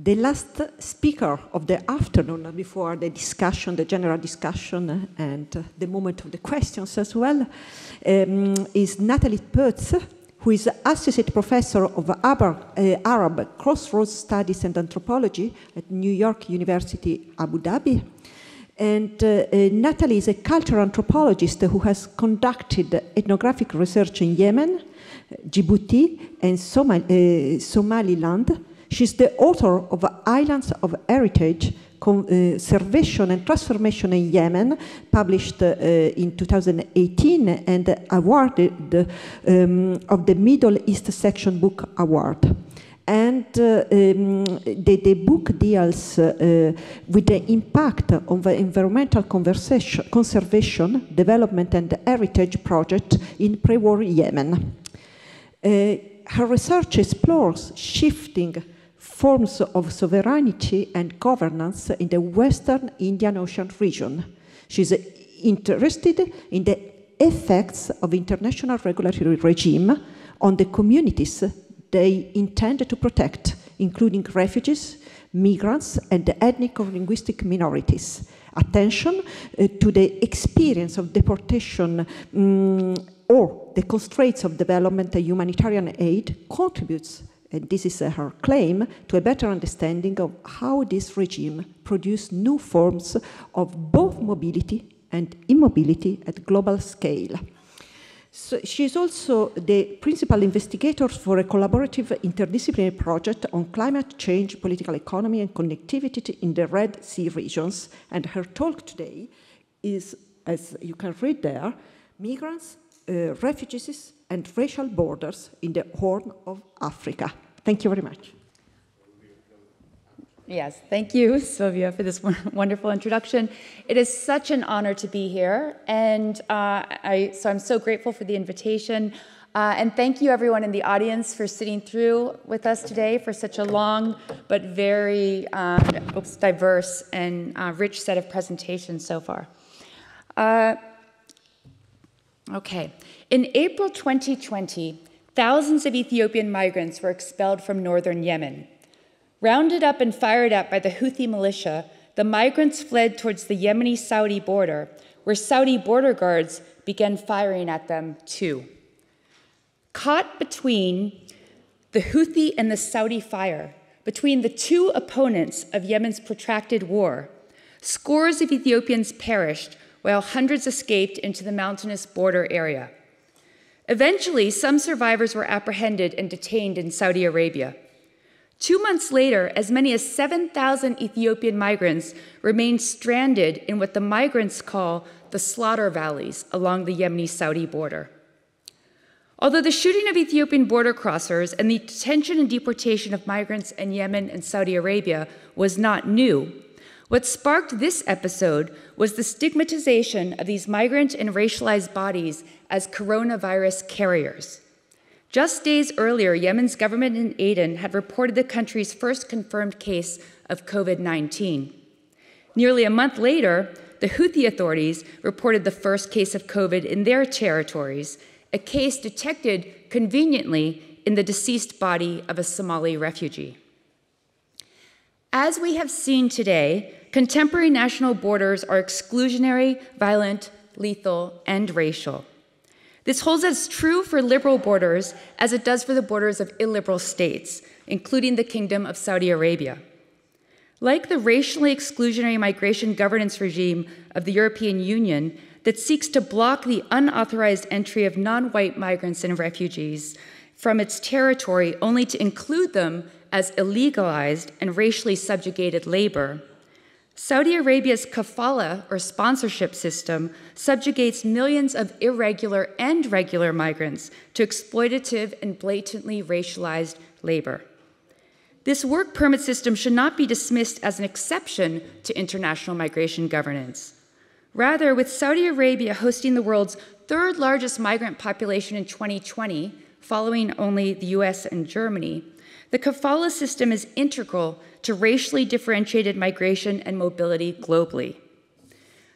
The last speaker of the afternoon, before the discussion, the general discussion, and the moment of the questions as well, is Nathalie Peutz, who is Associate Professor of Arab Crossroads Studies and Anthropology at New York University, Abu Dhabi. And Nathalie is a cultural anthropologist who has conducted ethnographic research in Yemen, Djibouti, and Somaliland. She's the author of Islands of Heritage, Conservation and Transformation in Yemen, published in 2018 and awarded of the Middle East Section Book Award. And the book deals with the impact of the environmental conservation, development and heritage project in pre-war Yemen. Her research explores shifting forms of sovereignty and governance in the Western Indian Ocean region. She's interested in the effects of international regulatory regime on the communities they intend to protect, including refugees, migrants, and ethnic or linguistic minorities. Attention to the experience of deportation or the constraints of development and humanitarian aid contributes, and this is her claim, to a better understanding of how this regime produced new forms of both mobility and immobility at global scale. So she is also the principal investigator for a collaborative interdisciplinary project on climate change, political economy, and connectivity in the Red Sea regions. And her talk today is, as you can read there, Migrants, Refugees, and Racial Borders in the Horn of Africa. Thank you very much. Yes, thank you, Sylvia, for this wonderful introduction. It is such an honor to be here, and so I'm so grateful for the invitation. And thank you, everyone in the audience, for sitting through with us today for such a long but very diverse and rich set of presentations so far. Okay. In April 2020, thousands of Ethiopian migrants were expelled from northern Yemen. Rounded up and fired at by the Houthi militia, the migrants fled towards the Yemeni-Saudi border, where Saudi border guards began firing at them too. Caught between the Houthi and the Saudi fire, between the two opponents of Yemen's protracted war, scores of Ethiopians perished while hundreds escaped into the mountainous border area. Eventually, some survivors were apprehended and detained in Saudi Arabia. 2 months later, as many as 7,000 Ethiopian migrants remained stranded in what the migrants call the slaughter valleys along the Yemeni-Saudi border. Although the shooting of Ethiopian border crossers and the detention and deportation of migrants in Yemen and Saudi Arabia was not new, what sparked this episode was the stigmatization of these migrant and racialized bodies as coronavirus carriers. Just days earlier, Yemen's government in Aden had reported the country's first confirmed case of COVID-19. Nearly a month later, the Houthi authorities reported the first case of COVID in their territories, a case detected conveniently in the deceased body of a Somali refugee. As we have seen today, contemporary national borders are exclusionary, violent, lethal, and racial. This holds as true for liberal borders as it does for the borders of illiberal states, including the Kingdom of Saudi Arabia. Like the racially exclusionary migration governance regime of the European Union that seeks to block the unauthorized entry of non-white migrants and refugees from its territory only to include them as illegalized and racially subjugated labor, Saudi Arabia's kafala, or sponsorship system, subjugates millions of irregular and regular migrants to exploitative and blatantly racialized labor. This work permit system should not be dismissed as an exception to international migration governance. Rather, with Saudi Arabia hosting the world's third largest migrant population in 2020, following only the US and Germany, the kafala system is integral to racially differentiated migration and mobility globally.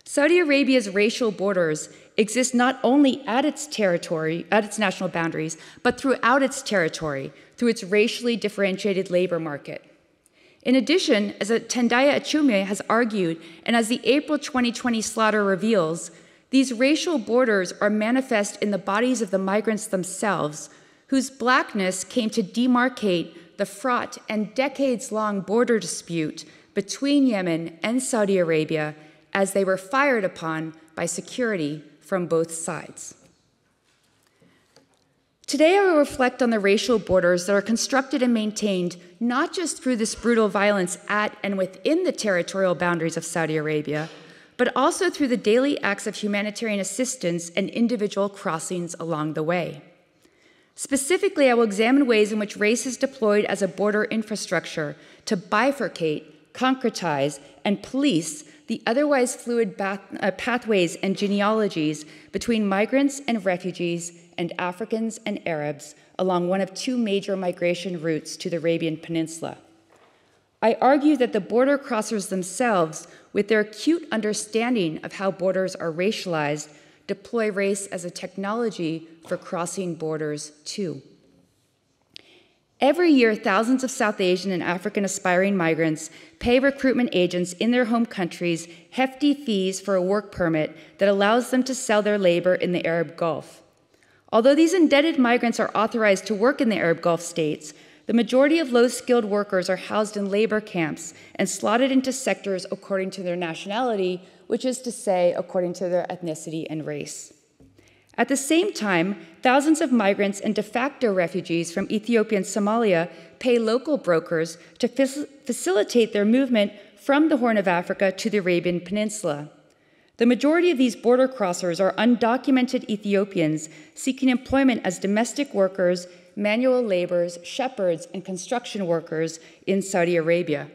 Saudi Arabia's racial borders exist not only at its territory, at its national boundaries, but throughout its territory, through its racially differentiated labor market. In addition, as Tendaya Achume has argued, and as the April 2020 slaughter reveals, these racial borders are manifest in the bodies of the migrants themselves, whose blackness came to demarcate the fraught and decades-long border dispute between Yemen and Saudi Arabia as they were fired upon by security from both sides. Today, I will reflect on the racial borders that are constructed and maintained not just through this brutal violence at and within the territorial boundaries of Saudi Arabia, but also through the daily acts of humanitarian assistance and individual crossings along the way. Specifically, I will examine ways in which race is deployed as a border infrastructure to bifurcate, concretize, and police the otherwise fluid pathways and genealogies between migrants and refugees and Africans and Arabs along one of two major migration routes to the Arabian Peninsula. I argue that the border crossers themselves, with their acute understanding of how borders are racialized, deploy race as a technology for crossing borders too. Every year, thousands of South Asian and African aspiring migrants pay recruitment agents in their home countries hefty fees for a work permit that allows them to sell their labor in the Arab Gulf. Although these indebted migrants are authorized to work in the Arab Gulf states, the majority of low-skilled workers are housed in labor camps and slotted into sectors according to their nationality, which is to say, according to their ethnicity and race. At the same time, thousands of migrants and de facto refugees from Ethiopia and Somalia pay local brokers to facilitate their movement from the Horn of Africa to the Arabian Peninsula. The majority of these border crossers are undocumented Ethiopians seeking employment as domestic workers, manual laborers, shepherds, and construction workers in Saudi Arabia.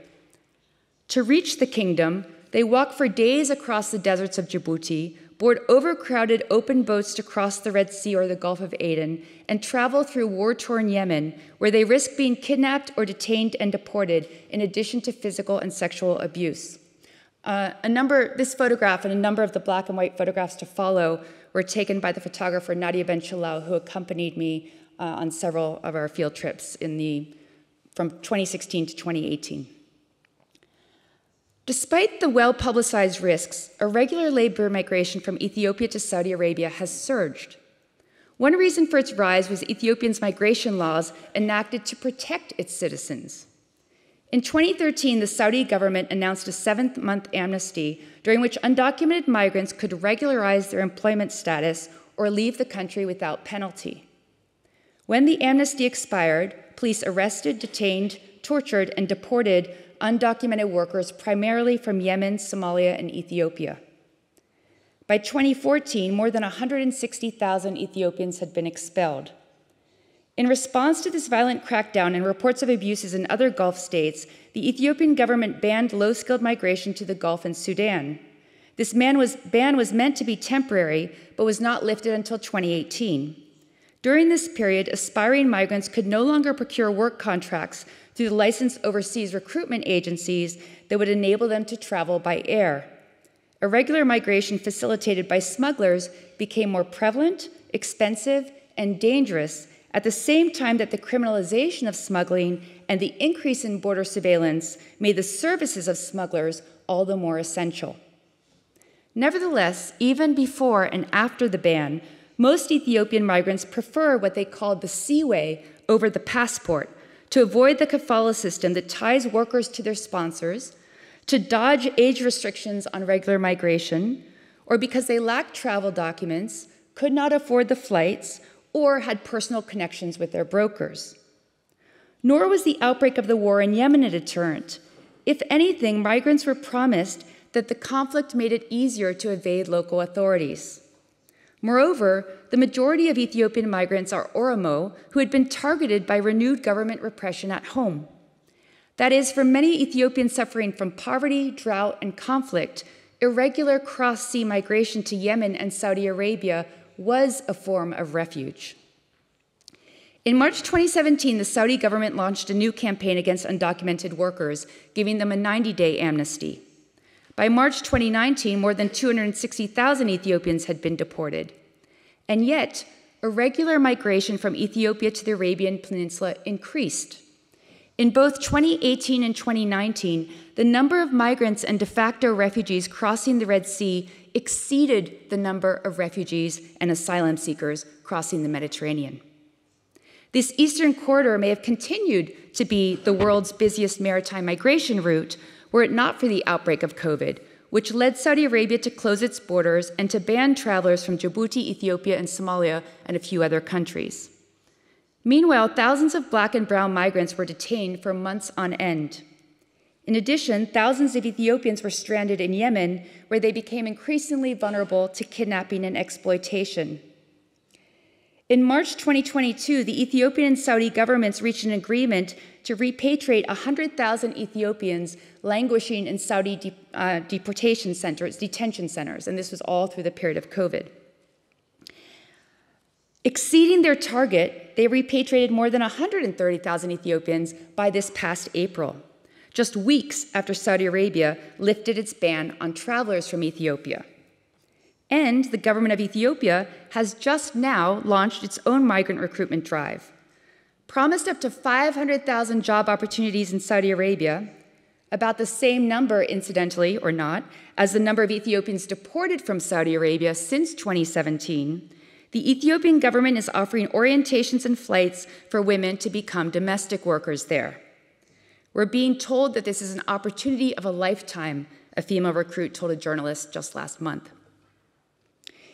To reach the kingdom, they walk for days across the deserts of Djibouti, board overcrowded open boats to cross the Red Sea or the Gulf of Aden, and travel through war-torn Yemen, where they risk being kidnapped or detained and deported, in addition to physical and sexual abuse. This photograph and a number of the black and white photographs to follow were taken by the photographer Nadia Ben Chalal, who accompanied me on several of our field trips from 2016 to 2018. Despite the well-publicized risks, irregular labor migration from Ethiopia to Saudi Arabia has surged. One reason for its rise was Ethiopia's migration laws enacted to protect its citizens. In 2013, the Saudi government announced a 7-month amnesty during which undocumented migrants could regularize their employment status or leave the country without penalty. When the amnesty expired, police arrested, detained, tortured, and deported undocumented workers primarily from Yemen, Somalia, and Ethiopia. By 2014, more than 160,000 Ethiopians had been expelled. In response to this violent crackdown and reports of abuses in other Gulf states, the Ethiopian government banned low-skilled migration to the Gulf and Sudan. This ban was meant to be temporary, but was not lifted until 2018. During this period, aspiring migrants could no longer procure work contracts through the licensed overseas recruitment agencies that would enable them to travel by air. Irregular migration facilitated by smugglers became more prevalent, expensive, and dangerous at the same time that the criminalization of smuggling and the increase in border surveillance made the services of smugglers all the more essential. Nevertheless, even before and after the ban, most Ethiopian migrants prefer what they called the seaway over the passport to avoid the kafala system that ties workers to their sponsors, to dodge age restrictions on regular migration, or because they lacked travel documents, could not afford the flights, or had personal connections with their brokers. Nor was the outbreak of the war in Yemen a deterrent. If anything, migrants were promised that the conflict made it easier to evade local authorities. Moreover, the majority of Ethiopian migrants are Oromo, who had been targeted by renewed government repression at home. That is, for many Ethiopians suffering from poverty, drought, and conflict, irregular cross-sea migration to Yemen and Saudi Arabia was a form of refuge. In March 2017, the Saudi government launched a new campaign against undocumented workers, giving them a 90-day amnesty. By March 2019, more than 260,000 Ethiopians had been deported. And yet, irregular migration from Ethiopia to the Arabian Peninsula increased. In both 2018 and 2019, the number of migrants and de facto refugees crossing the Red Sea exceeded the number of refugees and asylum seekers crossing the Mediterranean. This eastern corridor may have continued to be the world's busiest maritime migration route were it not for the outbreak of COVID, which led Saudi Arabia to close its borders and to ban travelers from Djibouti, Ethiopia, and Somalia, and a few other countries. Meanwhile, thousands of black and brown migrants were detained for months on end. In addition, thousands of Ethiopians were stranded in Yemen, where they became increasingly vulnerable to kidnapping and exploitation. In March 2022, the Ethiopian and Saudi governments reached an agreement to repatriate 100,000 Ethiopians languishing in Saudi detention centers, and this was all through the period of COVID. Exceeding their target, they repatriated more than 130,000 Ethiopians by this past April, just weeks after Saudi Arabia lifted its ban on travelers from Ethiopia. And the government of Ethiopia has just now launched its own migrant recruitment drive. Promised up to 500,000 job opportunities in Saudi Arabia, about the same number, incidentally or not, as the number of Ethiopians deported from Saudi Arabia since 2017, the Ethiopian government is offering orientations and flights for women to become domestic workers there. We're being told that this is an opportunity of a lifetime, a female recruit told a journalist just last month.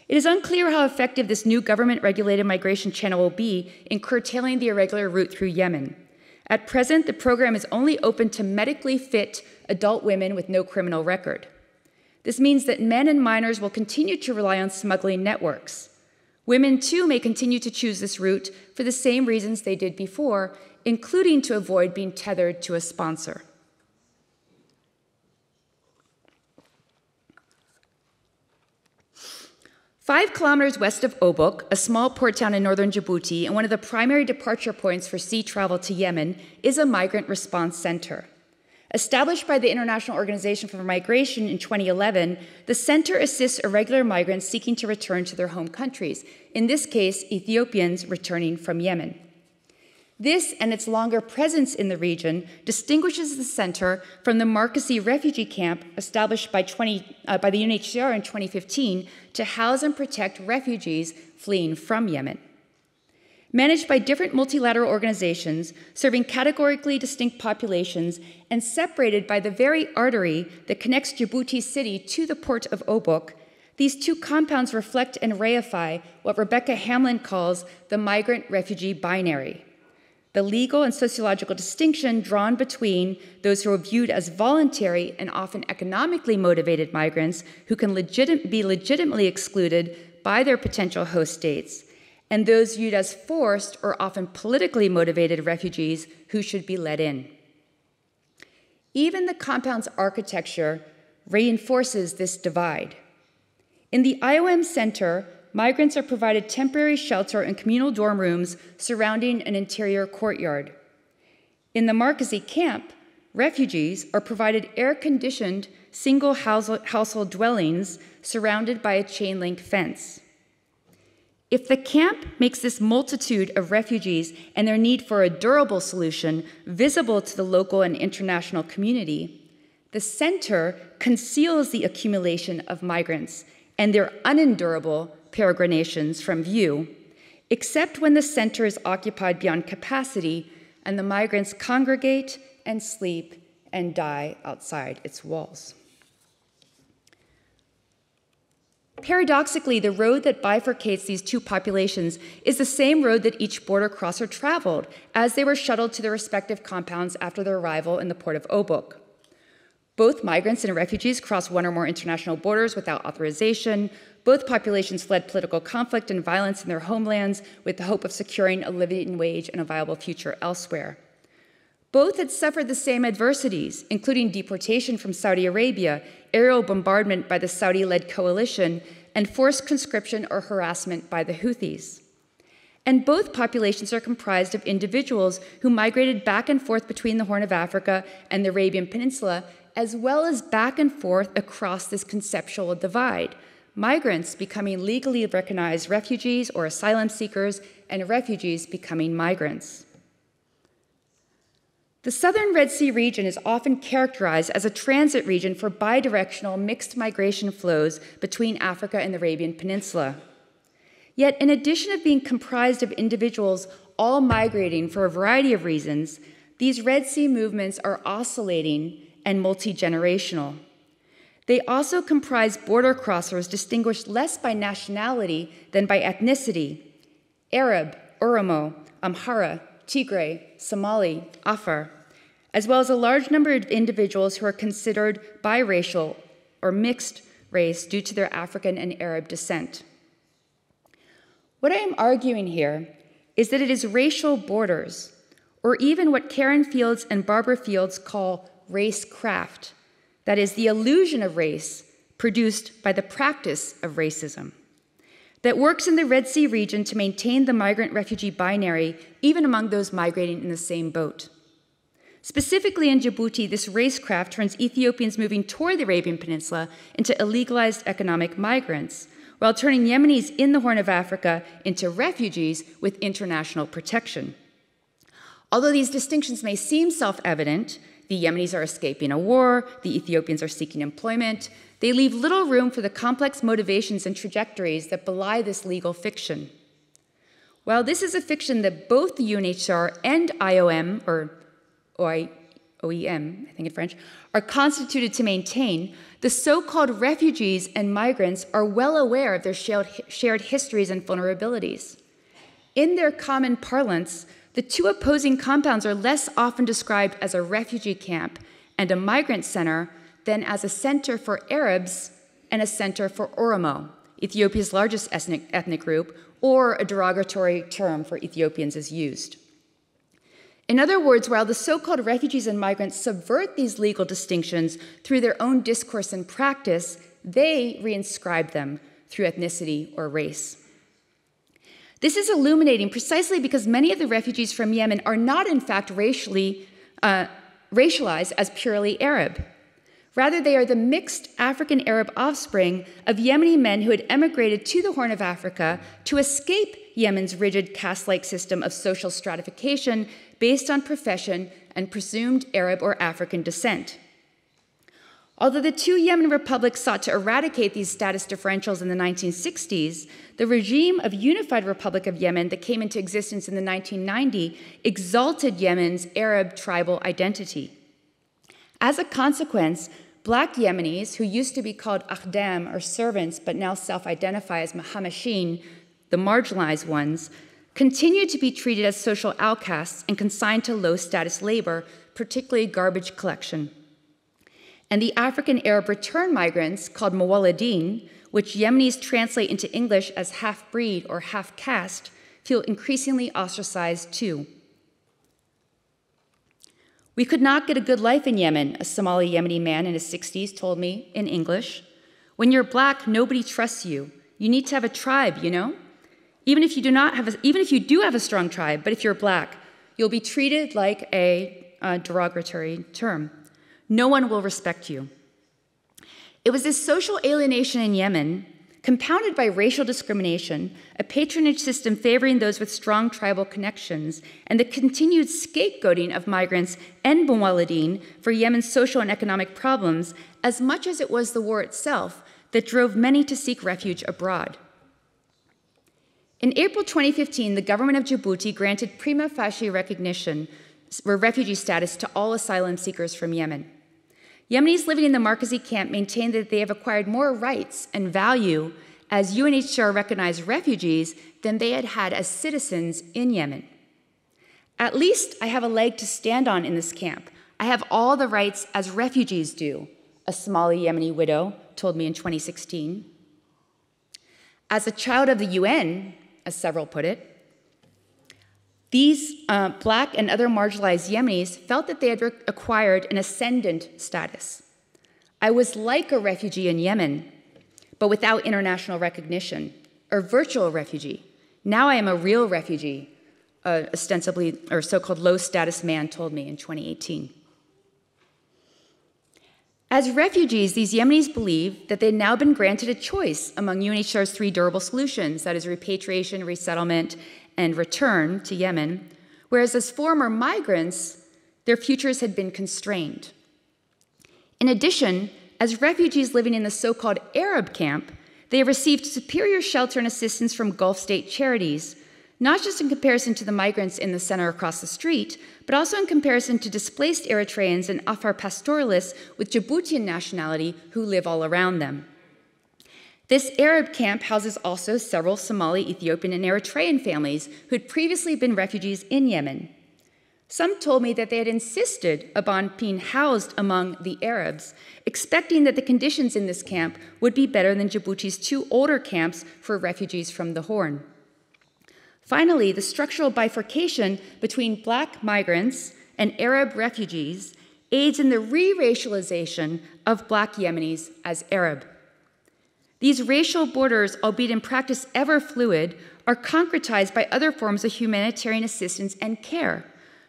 It is unclear how effective this new government-regulated migration channel will be in curtailing the irregular route through Yemen. At present, the program is only open to medically fit adult women with no criminal record. This means that men and minors will continue to rely on smuggling networks. Women, too, may continue to choose this route for the same reasons they did before, including to avoid being tethered to a sponsor. Five kilometers west of Obok, a small port town in northern Djibouti and one of the primary departure points for sea travel to Yemen, is a migrant response center. Established by the International Organization for Migration in 2011, the center assists irregular migrants seeking to return to their home countries, in this case, Ethiopians returning from Yemen. This and its longer presence in the region distinguishes the center from the Markasi refugee camp established by the UNHCR in 2015 to house and protect refugees fleeing from Yemen. Managed by different multilateral organizations, serving categorically distinct populations, and separated by the very artery that connects Djibouti city to the port of Obok, these two compounds reflect and reify what Rebecca Hamlin calls the migrant-refugee binary, the legal and sociological distinction drawn between those who are viewed as voluntary and often economically motivated migrants who can be legitimately excluded by their potential host states, and those viewed as forced or often politically motivated refugees who should be let in. Even the compound's architecture reinforces this divide. In the IOM Center, migrants are provided temporary shelter in communal dorm rooms surrounding an interior courtyard. In the Markasi camp, refugees are provided air-conditioned single household dwellings surrounded by a chain-link fence. If the camp makes this multitude of refugees and their need for a durable solution visible to the local and international community, the center conceals the accumulation of migrants and their unendurable peregrinations from view, except when the center is occupied beyond capacity and the migrants congregate and sleep and die outside its walls. Paradoxically, the road that bifurcates these two populations is the same road that each border crosser traveled as they were shuttled to their respective compounds after their arrival in the port of Obok. Both migrants and refugees crossed one or more international borders without authorization. Both populations fled political conflict and violence in their homelands with the hope of securing a living wage and a viable future elsewhere. Both had suffered the same adversities, including deportation from Saudi Arabia, aerial bombardment by the Saudi-led coalition, and forced conscription or harassment by the Houthis. And both populations are comprised of individuals who migrated back and forth between the Horn of Africa and the Arabian Peninsula, as well as back and forth across this conceptual divide, migrants becoming legally recognized refugees or asylum seekers, and refugees becoming migrants. The southern Red Sea region is often characterized as a transit region for bidirectional mixed migration flows between Africa and the Arabian Peninsula. Yet, in addition to being comprised of individuals all migrating for a variety of reasons, these Red Sea movements are oscillating and multi-generational. They also comprise border crossers distinguished less by nationality than by ethnicity: Arab, Oromo, Amhara, Tigray, Somali, Afar, as well as a large number of individuals who are considered biracial or mixed race due to their African and Arab descent. What I am arguing here is that it is racial borders, or even what Karen Fields and Barbara Fields call racecraft, that is, the illusion of race produced by the practice of racism, that works in the Red Sea region to maintain the migrant-refugee binary even among those migrating in the same boat. Specifically in Djibouti, this racecraft turns Ethiopians moving toward the Arabian Peninsula into illegalized economic migrants, while turning Yemenis in the Horn of Africa into refugees with international protection. Although these distinctions may seem self-evident, the Yemenis are escaping a war, the Ethiopians are seeking employment, they leave little room for the complex motivations and trajectories that belie this legal fiction. While this is a fiction that both the UNHCR and IOM, or OIM, I think in French, are constituted to maintain, the so-called refugees and migrants are well aware of their shared histories and vulnerabilities. In their common parlance, the two opposing compounds are less often described as a refugee camp and a migrant center than as a center for Arabs and a center for Oromo, Ethiopia's largest ethnic group, or a derogatory term for Ethiopians is used. In other words, while the so-called refugees and migrants subvert these legal distinctions through their own discourse and practice, they reinscribe them through ethnicity or race. This is illuminating precisely because many of the refugees from Yemen are not, in fact, racialized as purely Arab. Rather, they are the mixed African-Arab offspring of Yemeni men who had emigrated to the Horn of Africa to escape Yemen's rigid caste-like system of social stratification based on profession and presumed Arab or African descent. Although the two Yemen republics sought to eradicate these status differentials in the 1960s, the regime of Unified Republic of Yemen that came into existence in the 1990s exalted Yemen's Arab tribal identity. As a consequence, Black Yemenis, who used to be called akhdam, or servants, but now self-identify as Mahamashin, the marginalized ones, continued to be treated as social outcasts and consigned to low-status labor, particularly garbage collection. And the African Arab return migrants, called Muwaladin, which Yemenis translate into English as half-breed or half-caste, feel increasingly ostracized too. "We could not get a good life in Yemen," a Somali Yemeni man in his 60s told me in English. "When you're Black, nobody trusts you. You need to have a tribe, you know? Even if you do have a strong tribe, but if you're Black, you'll be treated like a derogatory term. No one will respect you." It was this social alienation in Yemen, compounded by racial discrimination, a patronage system favoring those with strong tribal connections, and the continued scapegoating of migrants and Muwaladin for Yemen's social and economic problems, as much as it was the war itself that drove many to seek refuge abroad. In April 2015, the government of Djibouti granted prima facie recognition or refugee status to all asylum seekers from Yemen. Yemenis living in the Markazi camp maintain that they have acquired more rights and value as UNHCR recognized refugees than they had had as citizens in Yemen. "At least I have a leg to stand on in this camp. I have all the rights as refugees do," a Somali Yemeni widow told me in 2016. "As a child of the UN," as several put it, these Black and other marginalized Yemenis felt that they had acquired an ascendant status. "I was like a refugee in Yemen, but without international recognition, or virtual refugee. Now I am a real refugee," ostensibly, or so-called low-status man told me in 2018. As refugees, these Yemenis believe that they've now been granted a choice among UNHCR's 3 durable solutions, that is repatriation, resettlement, and return to Yemen, whereas as former migrants, Their futures had been constrained. In addition, as refugees living in the so-called Arab camp, they have received superior shelter and assistance from Gulf state charities, not just in comparison to the migrants in the center across the street, but also in comparison to displaced Eritreans and Afar pastoralists with Djiboutian nationality who live all around them. This Arab camp houses also several Somali, Ethiopian, and Eritrean families who had previously been refugees in Yemen. Some told me that they had insisted upon being housed among the Arabs, expecting that the conditions in this camp would be better than Djibouti's two older camps for refugees from the Horn. Finally, the structural bifurcation between Black migrants and Arab refugees aids in the re-racialization of Black Yemenis as Arab. These racial borders, albeit in practice ever fluid, are concretized by other forms of humanitarian assistance and care,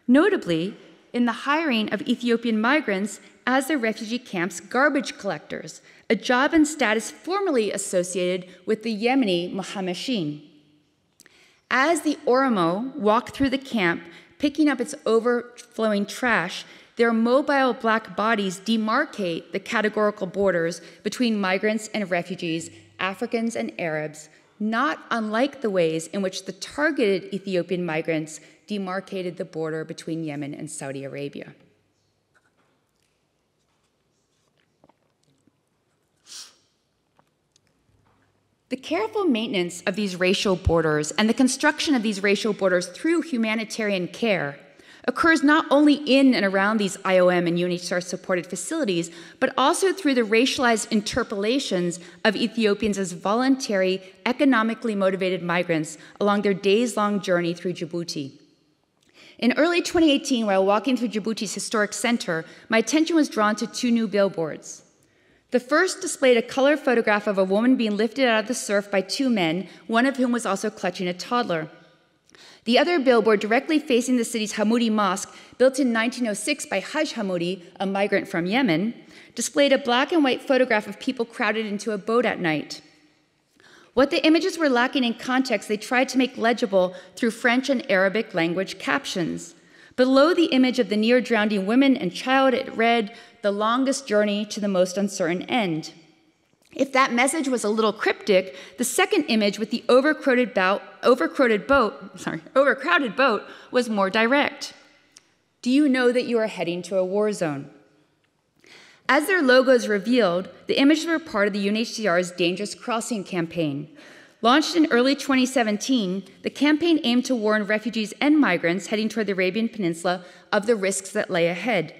notably in the hiring of Ethiopian migrants as the refugee camp's garbage collectors, a job and status formerly associated with the Yemeni Mohammedshin. As the Oromo walk through the camp, picking up its overflowing trash, their mobile Black bodies demarcate the categorical borders between migrants and refugees, Africans and Arabs, not unlike the ways in which the targeted Ethiopian migrants demarcated the border between Yemen and Saudi Arabia. The careful maintenance of these racial borders and the construction of these racial borders through humanitarian care occurs not only in and around these IOM and UNHCR-supported facilities, but also through the racialized interpolations of Ethiopians as voluntary, economically motivated migrants along their days-long journey through Djibouti. In early 2018, while walking through Djibouti's historic center, my attention was drawn to two new billboards. The first displayed a color photograph of a woman being lifted out of the surf by two men, one of whom was also clutching a toddler. The other billboard, directly facing the city's Hamoudi Mosque, built in 1906 by Haj Hamoudi, a migrant from Yemen, displayed a black and white photograph of people crowded into a boat at night. What the images were lacking in context, they tried to make legible through French and Arabic language captions. Below the image of the near-drowning woman and child, it read, "The longest journey to the most uncertain end." If that message was a little cryptic, the second image with the overcrowded boat was more direct. Do you know that you are heading to a war zone? As their logos revealed, the images were part of the UNHCR's Dangerous Crossing campaign. Launched in early 2017, the campaign aimed to warn refugees and migrants heading toward the Arabian Peninsula of the risks that lay ahead.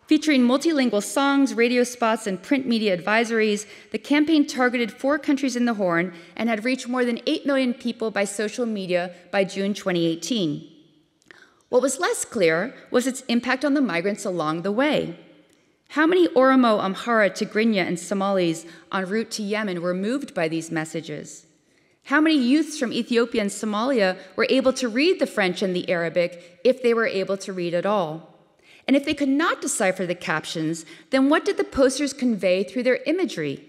Featuring multilingual songs, radio spots, and print media advisories, the campaign targeted 4 countries in the Horn and had reached more than 8 million people by social media by June 2018. What was less clear was its impact on the migrants along the way. How many Oromo, Amhara, Tigrinya, and Somalis en route to Yemen were moved by these messages? How many youths from Ethiopia and Somalia were able to read the French and the Arabic, if they were able to read at all? And if they could not decipher the captions, then what did the posters convey through their imagery?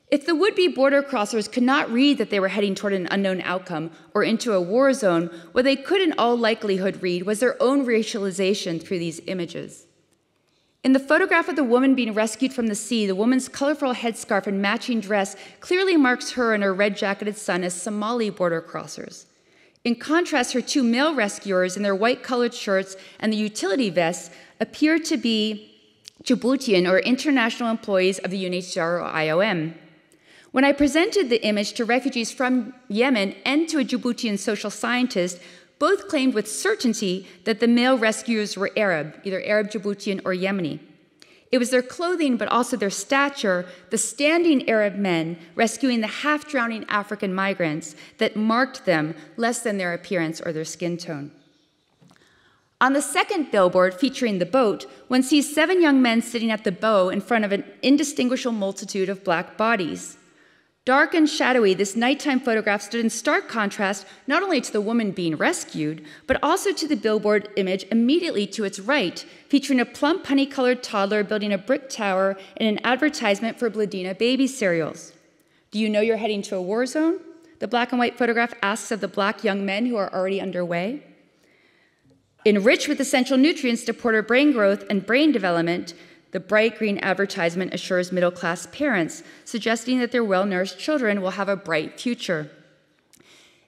If the would-be border crossers could not read that they were heading toward an unknown outcome or into a war zone, what they could in all likelihood read was their own racialization through these images. In the photograph of the woman being rescued from the sea, the woman's colorful headscarf and matching dress clearly marks her and her red-jacketed son as Somali border crossers. In contrast, her 2 male rescuers in their white-colored shirts and the utility vests appear to be Djiboutian or international employees of the UNHCR or IOM. When I presented the image to refugees from Yemen and to a Djiboutian social scientist, both claimed with certainty that the male rescuers were Arab, either Arab, Djiboutian, or Yemeni. It was their clothing, but also their stature, the standing Arab men rescuing the half-drowning African migrants, that marked them less than their appearance or their skin tone. On the second billboard featuring the boat, one sees 7 young men sitting at the bow in front of an indistinguishable multitude of black bodies. Dark and shadowy, this nighttime photograph stood in stark contrast not only to the woman being rescued, but also to the billboard image immediately to its right, featuring a plump honey-colored toddler building a brick tower in an advertisement for Bladina baby cereals. Do you know you're heading to a war zone? The black and white photograph asks of the black young men who are already underway. Enriched with essential nutrients to support brain growth and brain development, the bright green advertisement assures middle-class parents, suggesting that their well-nourished children will have a bright future.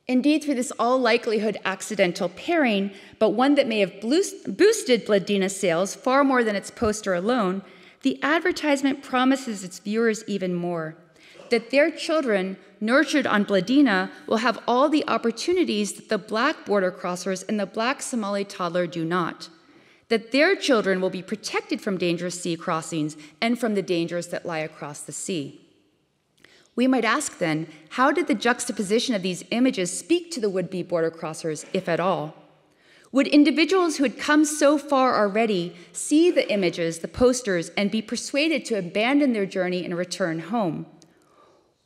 Indeed, through this all likelihood accidental pairing, but one that may have boosted Bladina sales far more than its poster alone, the advertisement promises its viewers even more, that their children, nurtured on Bladina, will have all the opportunities that the black border crossers and the black Somali toddler do not, that their children will be protected from dangerous sea crossings and from the dangers that lie across the sea. We might ask then, how did the juxtaposition of these images speak to the would-be border crossers, if at all? Would individuals who had come so far already see the images, the posters, and be persuaded to abandon their journey and return home?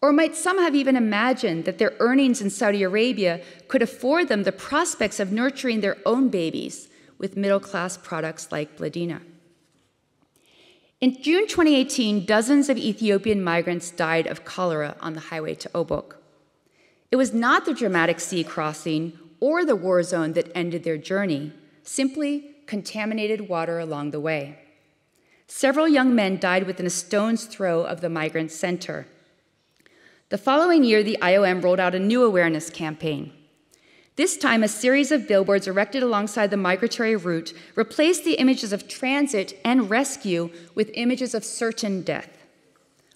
Or might some have even imagined that their earnings in Saudi Arabia could afford them the prospects of nurturing their own babies with middle-class products like Bladina? In June 2018, dozens of Ethiopian migrants died of cholera on the highway to Obok. It was not the dramatic sea crossing or the war zone that ended their journey, simply contaminated water along the way. Several young men died within a stone's throw of the migrant center. The following year, the IOM rolled out a new awareness campaign. This time, a series of billboards erected alongside the migratory route replaced the images of transit and rescue with images of certain death.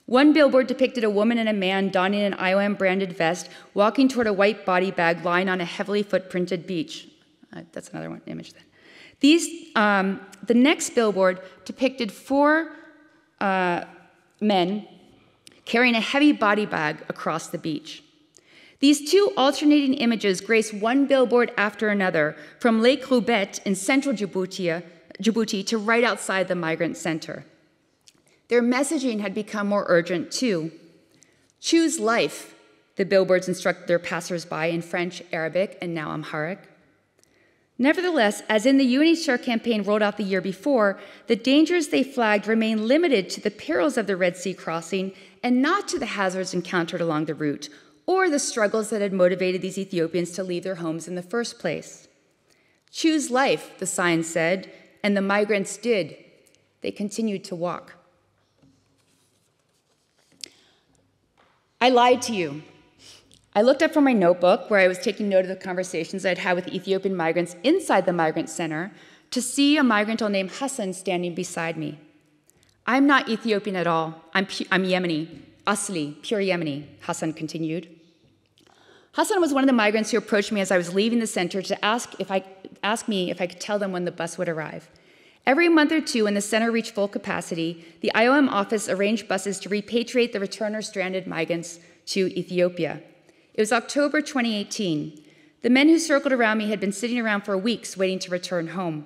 One billboard depicted a woman and a man donning an IOM-branded vest, walking toward a white body bag lying on a heavily footprinted beach. That's another image then. The next billboard depicted four men carrying a heavy body bag across the beach. These two alternating images grace one billboard after another, from Lake Roubet in central Djibouti to right outside the migrant center. Their messaging had become more urgent, too. Choose life, the billboards instructed their passersby in French, Arabic, and now Amharic. Nevertheless, as in the UNHCR campaign rolled out the year before, the dangers they flagged remain limited to the perils of the Red Sea crossing and not to the hazards encountered along the route, or the struggles that had motivated these Ethiopians to leave their homes in the first place. Choose life, the sign said, and the migrants did. They continued to walk. I lied to you. I looked up from my notebook, where I was taking note of the conversations I'd had with Ethiopian migrants inside the migrant center, to see a migrant named Hassan standing beside me. I'm not Ethiopian at all. I'm Yemeni, Asli, pure Yemeni, Hassan continued. Hassan was one of the migrants who approached me as I was leaving the center to ask me if I could tell them when the bus would arrive. Every month or two, when the center reached full capacity, the IOM office arranged buses to repatriate the returned or stranded migrants to Ethiopia. It was October 2018. The men who circled around me had been sitting around for weeks waiting to return home.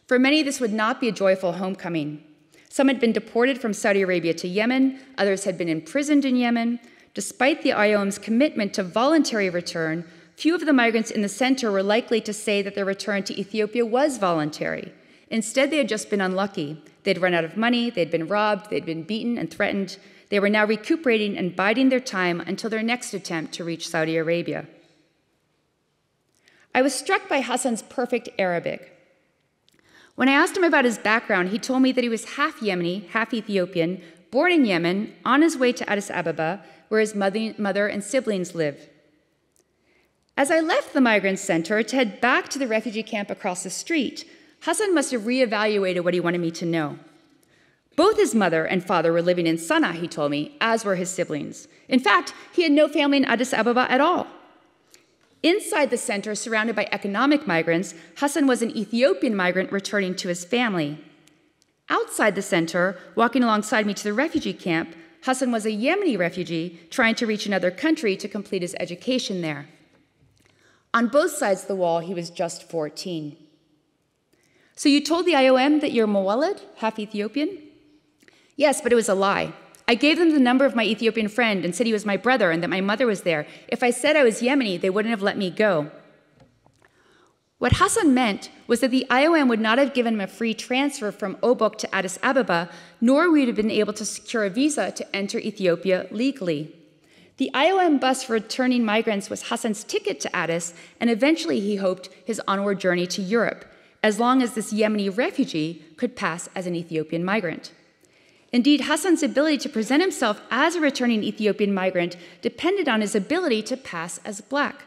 For many, this would not be a joyful homecoming. Some had been deported from Saudi Arabia to Yemen, others had been imprisoned in Yemen. Despite the IOM's commitment to voluntary return, few of the migrants in the center were likely to say that their return to Ethiopia was voluntary. Instead, they had just been unlucky. They'd run out of money, they'd been robbed, they'd been beaten and threatened. They were now recuperating and biding their time until their next attempt to reach Saudi Arabia. I was struck by Hassan's perfect Arabic. When I asked him about his background, he told me that he was half Yemeni, half Ethiopian, born in Yemen, on his way to Addis Ababa, where his mother and siblings live. As I left the migrant center to head back to the refugee camp across the street, Hassan must have reevaluated what he wanted me to know. Both his mother and father were living in Sana'a, he told me, as were his siblings. In fact, he had no family in Addis Ababa at all. Inside the center, surrounded by economic migrants, Hassan was an Ethiopian migrant returning to his family. Outside the center, walking alongside me to the refugee camp, Hassan was a Yemeni refugee trying to reach another country to complete his education there. On both sides of the wall, he was just 14. So you told the IOM that you're Mawalid, half Ethiopian? Yes, but it was a lie. I gave them the number of my Ethiopian friend and said he was my brother and that my mother was there. If I said I was Yemeni, they wouldn't have let me go. What Hassan meant was that the IOM would not have given him a free transfer from Obok to Addis Ababa, nor would he have been able to secure a visa to enter Ethiopia legally. The IOM bus for returning migrants was Hassan's ticket to Addis, and eventually he hoped his onward journey to Europe. as long as this Yemeni refugee could pass as an Ethiopian migrant. Indeed, Hassan's ability to present himself as a returning Ethiopian migrant depended on his ability to pass as black.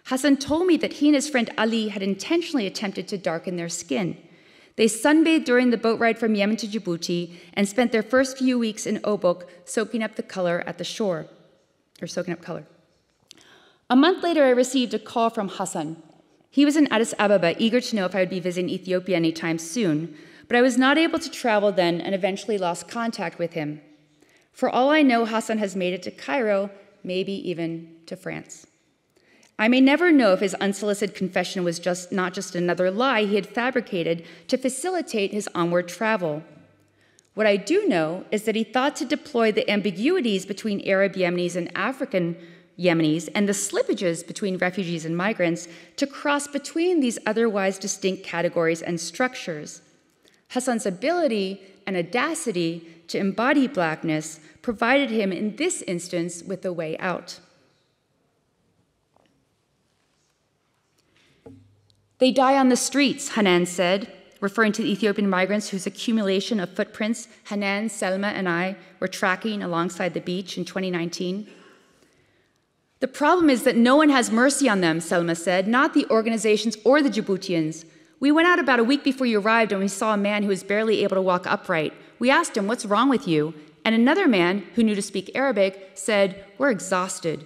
Hassan told me that he and his friend Ali had intentionally attempted to darken their skin. They sunbathed during the boat ride from Yemen to Djibouti and spent their first few weeks in Obok soaking up the color at the shore, or soaking up color. A month later, I received a call from Hassan. He was in Addis Ababa, eager to know if I would be visiting Ethiopia anytime soon, but I was not able to travel then and eventually lost contact with him. For all I know, Hassan has made it to Cairo, maybe even to France. I may never know if his unsolicited confession was not just another lie he had fabricated to facilitate his onward travel. What I do know is that he thought to deploy the ambiguities between Arab Yemenis and African Yemenis and the slippages between refugees and migrants to cross between these otherwise distinct categories and structures. Hassan's ability and audacity to embody blackness provided him in this instance with a way out. They die on the streets, Hanan said, referring to the Ethiopian migrants whose accumulation of footprints Hanan, Selma, and I were tracking alongside the beach in 2019. The problem is that no one has mercy on them, Selma said, not the organizations or the Djiboutians. We went out about a week before you arrived and we saw a man who was barely able to walk upright. We asked him, "What's wrong with you?" And another man, who knew to speak Arabic, said, "We're exhausted."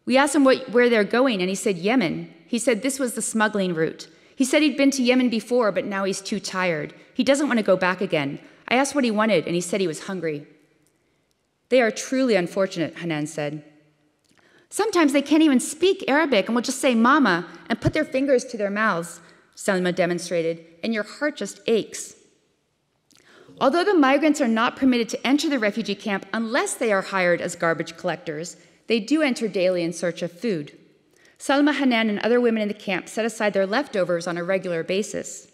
We asked him where they're going, and he said, "Yemen." He said this was the smuggling route. He said he'd been to Yemen before, but now he's too tired. He doesn't want to go back again. I asked what he wanted, and he said he was hungry. They are truly unfortunate, Hanan said. Sometimes they can't even speak Arabic and will just say mama and put their fingers to their mouths, Selma demonstrated, and your heart just aches. Although the migrants are not permitted to enter the refugee camp unless they are hired as garbage collectors, they do enter daily in search of food. Salma, Hanan, and other women in the camp set aside their leftovers on a regular basis.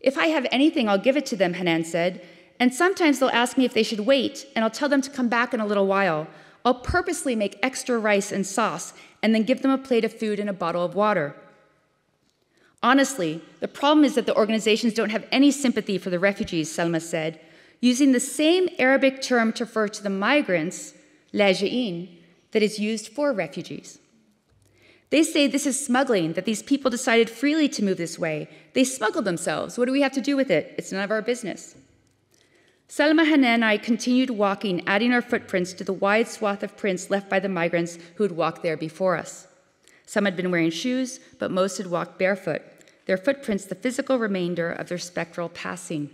If I have anything, I'll give it to them, Hanan said, and sometimes they'll ask me if they should wait, and I'll tell them to come back in a little while. I'll purposely make extra rice and sauce, and then give them a plate of food and a bottle of water. Honestly, the problem is that the organizations don't have any sympathy for the refugees, Selma said, using the same Arabic term to refer to the migrants, laji'in, that is used for refugees. They say this is smuggling, that these people decided freely to move this way. They smuggled themselves. What do we have to do with it? It's none of our business. Salma, Hanan, and I continued walking, adding our footprints to the wide swath of prints left by the migrants who had walked there before us. Some had been wearing shoes, but most had walked barefoot, their footprints the physical remainder of their spectral passing.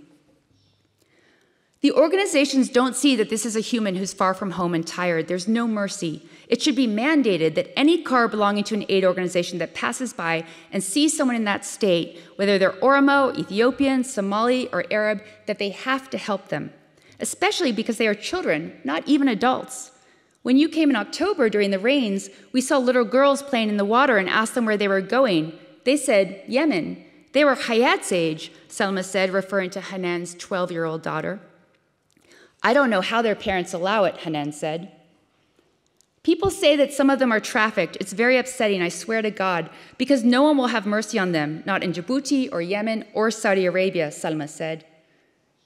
The organizations don't see that this is a human who's far from home and tired. There's no mercy. It should be mandated that any car belonging to an aid organization that passes by and sees someone in that state, whether they're Oromo, Ethiopian, Somali, or Arab, that they have to help them, especially because they are children, not even adults. When you came in October during the rains, we saw little girls playing in the water and asked them where they were going. They said, Yemen. They were Hayat's age, Selma said, referring to Hanan's 12-year-old daughter. I don't know how their parents allow it, Hanan said. People say that some of them are trafficked. It's very upsetting, I swear to God, because no one will have mercy on them, not in Djibouti or Yemen or Saudi Arabia, Salma said.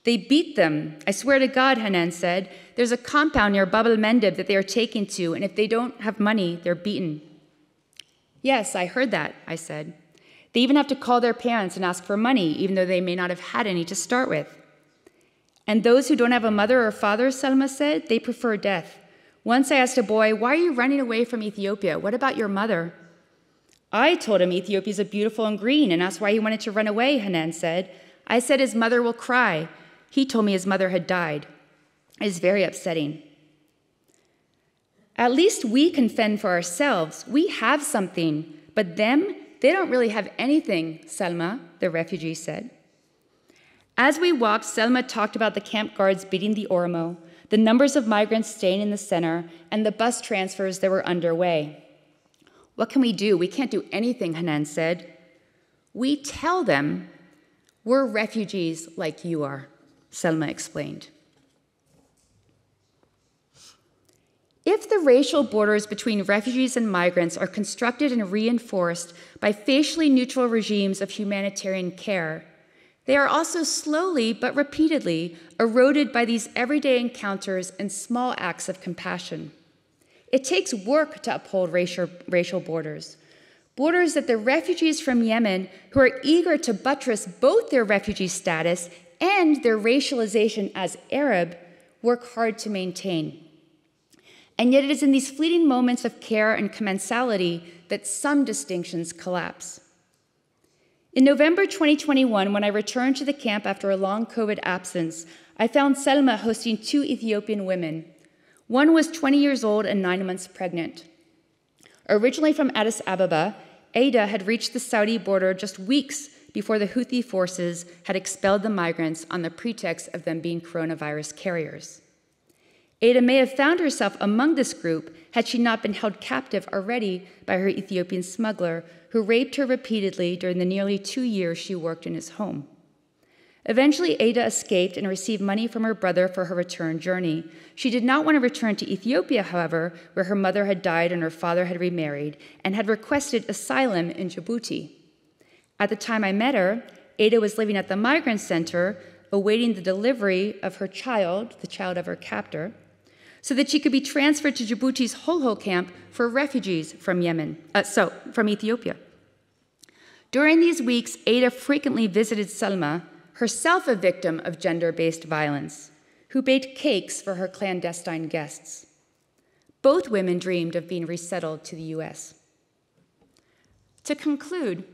They beat them. I swear to God, Hanan said. There's a compound near Bab el-Mandeb that they are taken to, and if they don't have money, they're beaten. Yes, I heard that, I said. They even have to call their parents and ask for money, even though they may not have had any to start with. And those who don't have a mother or father, Selma said, they prefer death. Once I asked a boy, why are you running away from Ethiopia? What about your mother? I told him Ethiopia is beautiful and green and asked why he wanted to run away, Hanan said. I said his mother will cry. He told me his mother had died. It is very upsetting. At least we can fend for ourselves. We have something. But them, they don't really have anything, Salma, the refugee said. As we walked, Selma talked about the camp guards beating the Oromo, the numbers of migrants staying in the center, and the bus transfers that were underway. What can we do? We can't do anything, Hanan said. We tell them we're refugees like you are, Selma explained. if the racial borders between refugees and migrants are constructed and reinforced by facially neutral regimes of humanitarian care, they are also slowly but repeatedly eroded by these everyday encounters and small acts of compassion. It takes work to uphold racial borders, borders that the refugees from Yemen, who are eager to buttress both their refugee status and their racialization as Arab, work hard to maintain. And yet it is in these fleeting moments of care and commensality that some distinctions collapse. In November 2021, when I returned to the camp after a long COVID absence, I found Selma hosting 2 Ethiopian women. One was 20 years old and 9 months pregnant. Originally from Addis Ababa, Ada had reached the Saudi border just weeks before the Houthi forces had expelled the migrants on the pretext of them being coronavirus carriers. Ada may have found herself among this group had she not been held captive already by her Ethiopian smuggler, who raped her repeatedly during the nearly 2 years she worked in his home. Eventually, Ada escaped and received money from her brother for her return journey. She did not want to return to Ethiopia, however, where her mother had died and her father had remarried, and had requested asylum in Djibouti. At the time I met her, Ada was living at the migrant center, awaiting the delivery of her child, the child of her captor, so that she could be transferred to Djibouti's Holho camp for refugees from from Ethiopia. During these weeks, Ada frequently visited Selma, herself a victim of gender-based violence, who baked cakes for her clandestine guests. Both women dreamed of being resettled to the US. To conclude,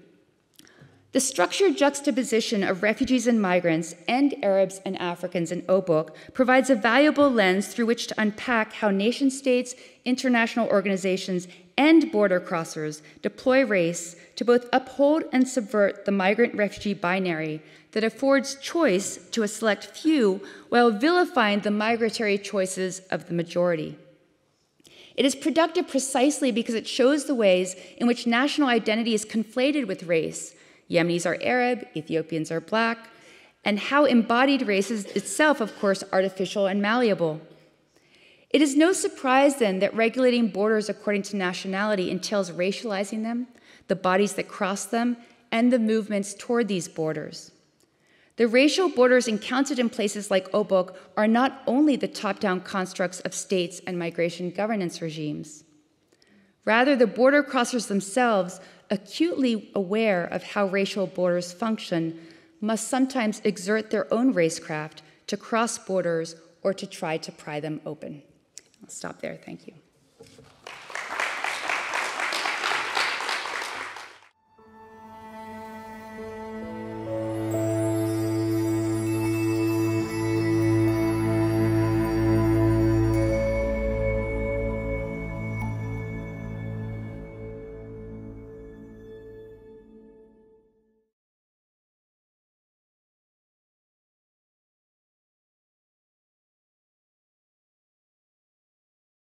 the structured juxtaposition of refugees and migrants and Arabs and Africans in Obok provides a valuable lens through which to unpack how nation-states, international organizations, and border crossers deploy race to both uphold and subvert the migrant-refugee binary that affords choice to a select few while vilifying the migratory choices of the majority. It is productive precisely because it shows the ways in which national identity is conflated with race. Yemenis are Arab, Ethiopians are Black, and how embodied race is itself, of course, artificial and malleable. It is no surprise, then, that regulating borders according to nationality entails racializing them, the bodies that cross them, and the movements toward these borders. The racial borders encountered in places like Obok are not only the top-down constructs of states and migration governance regimes. Rather, the border crossers themselves, acutely aware of how racial borders function, must sometimes exert their own racecraft to cross borders or to try to pry them open. I'll stop there. Thank you.